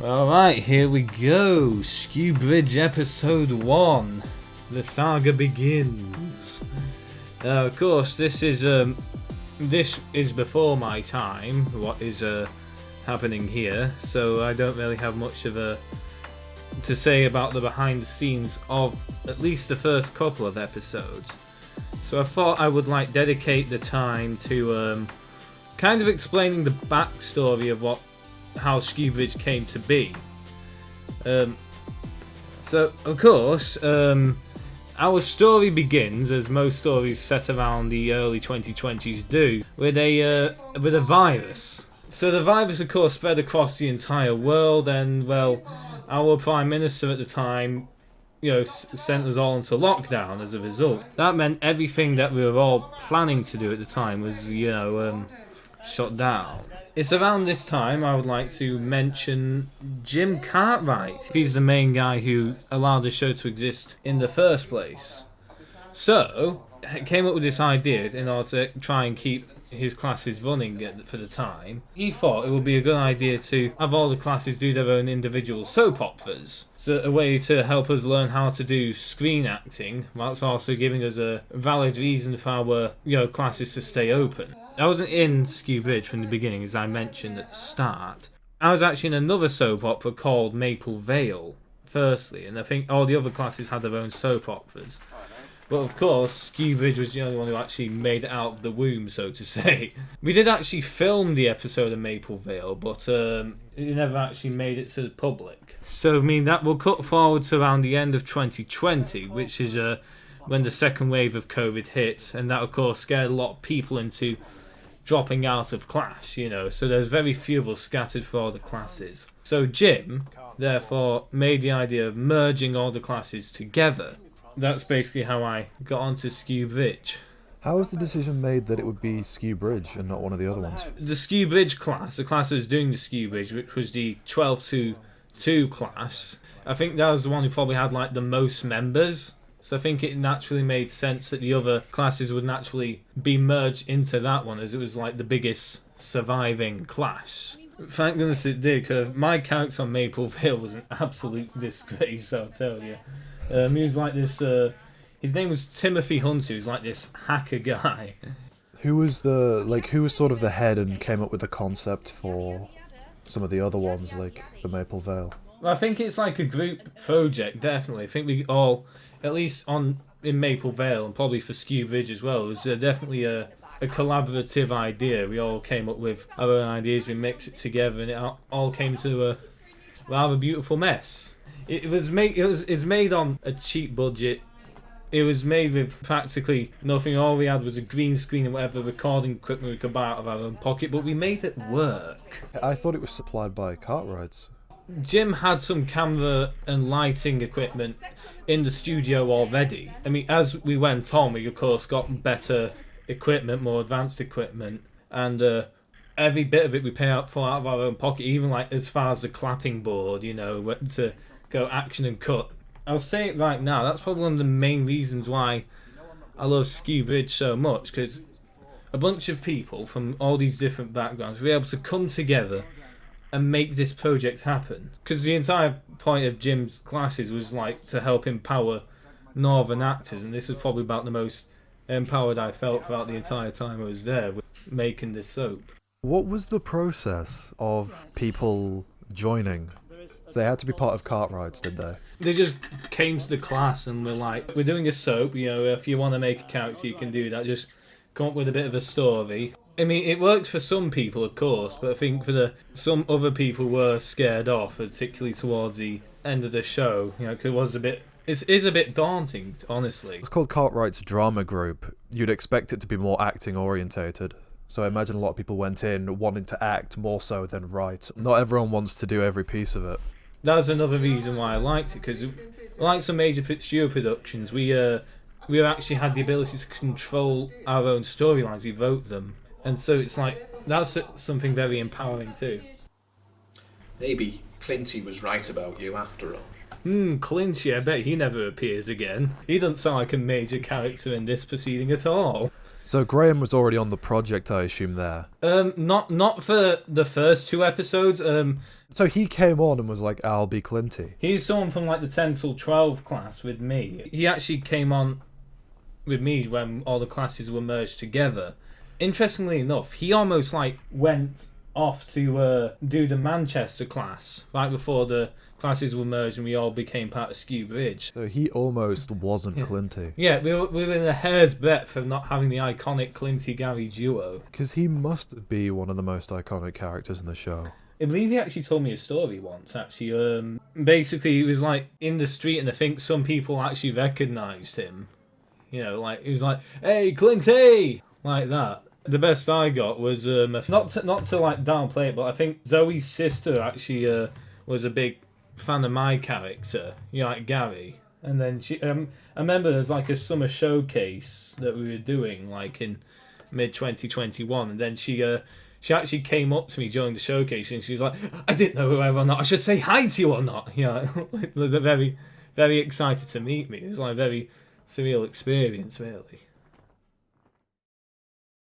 Alright, here we go. Skew Bridge episode 1. The saga begins. Of course, this is before my time, what is happening here, so I don't really have much of to say about the behind the scenes of at least the first couple of episodes. So I thought I would dedicate the time to kind of explaining the backstory of how Skew Bridge came to be. So of course, our story begins, as most stories set around the early 2020s do, with a virus. So the virus, of course, spread across the entire world, and well, our Prime Minister at the time, sent us all into lockdown as a result. That meant everything that we were all planning to do at the time was, shut down. It's around this time I would like to mention Jim Cartwright. He's the main guy who allowed the show to exist in the first place. So, he came up with this idea in order to try and keep his classes running for the time. He thought it would be a good idea to have all the classes do their own individual soap operas. So a way to help us learn how to do screen acting, whilst also giving us a valid reason for our classes to stay open. I wasn't in Skew Bridge from the beginning, as I mentioned at the start. I was actually in another soap opera called Maple Vale, firstly, and I think all the other classes had their own soap operas. But of course, Skew Bridge was the only one who actually made it out of the womb, so to say. We did actually film the episode of Maple Vale, but it never actually made it to the public. So, that will cut forward to around the end of 2020, which is when the second wave of COVID hit, and that of course scared a lot of people into dropping out of class, so there's very few of us scattered for all the classes. So Jim, therefore, made the idea of merging all the classes together. That's basically how I got onto Skew Bridge. How was the decision made that it would be Skew Bridge and not one of the other ones? The Skew Bridge class, the class that was doing the Skew Bridge, which was the 12-2 class, I think that was the one who probably had the most members. So I think it naturally made sense that the other classes would naturally be merged into that one, as it was the biggest surviving class. Thank goodness it did, because my character on Maple Vale was an absolute disgrace, I'll tell you. He was this, his name was Timothy Hunter, he was this hacker guy. Who was sort of the head and came up with the concept for some of the other ones, like the Maple Vale? Well, I think it's a group project, definitely. I think we all, at least in Maple Vale, and probably for Skew Bridge as well, it was definitely a collaborative idea. We all came up with our own ideas, we mixed it together, and it all came to a rather beautiful mess. It's made on a cheap budget. It was made with practically nothing. All we had was a green screen and whatever recording equipment we could buy out of our own pocket, but we made it work. I thought it was supplied by Cartwrights. Jim had some camera and lighting equipment in the studio already. As we went on, we of course got better equipment, more advanced equipment, and every bit of it we pay out for out of our own pocket, even as far as the clapping board, to go action and cut. I'll say it right now, that's probably one of the main reasons why I love Skew Bridge so much, because a bunch of people from all these different backgrounds were able to come together and make this project happen. Because the entire point of Jim's classes was to help empower northern actors, and this is probably about the most empowered I felt throughout the entire time I was there with making this soap. What was the process of people joining? They had to be part of Cartwrights, did they? They just came to the class and were we're doing a soap, if you want to make a character you can do that, just come up with a bit of a story. It worked for some people, of course, but I think some other people were scared off, particularly towards the end of the show. Cause it is a bit daunting, honestly. It's called Cartwright's Drama Group. You'd expect it to be more acting orientated. So I imagine a lot of people went in wanting to act more so than write. Not everyone wants to do every piece of it. That's another reason why I liked it, because like some major studio productions, we actually had the ability to control our own storylines. We wrote them. And so it's that's something very empowering too. Maybe Clinty was right about you after all. Clinty, I bet he never appears again. He doesn't sound like a major character in this proceeding at all. So Graham was already on the project, I assume, there? Not for the first two episodes. So he came on and was like, I'll be Clinty. He's someone from like the 10 till 12 class with me. He actually came on with me when all the classes were merged together. Interestingly enough, he almost like went off to do the Manchester class right before the classes were merged and we all became part of Skew Bridge. So he almost wasn't Clinty. Yeah, we were in a hair's breadth of not having the iconic Clinty-Gary duo. Because he must be one of the most iconic characters in the show. I believe he actually told me a story once, actually. Basically, he was like in the street and I think some people actually recognised him. You know, like, he was like, hey, Clinty! Like that. The best I got was, not to like downplay it, but I think Zoe's sister actually was a big fan of my character, you know, like Gary. And then she, I remember there's like a summer showcase that we were doing, like in mid-2021, and then she actually came up to me during the showcase and she was like, I didn't know whether or not I should say hi to you or not. You know, like, very, very excited to meet me. It was like a very surreal experience, really.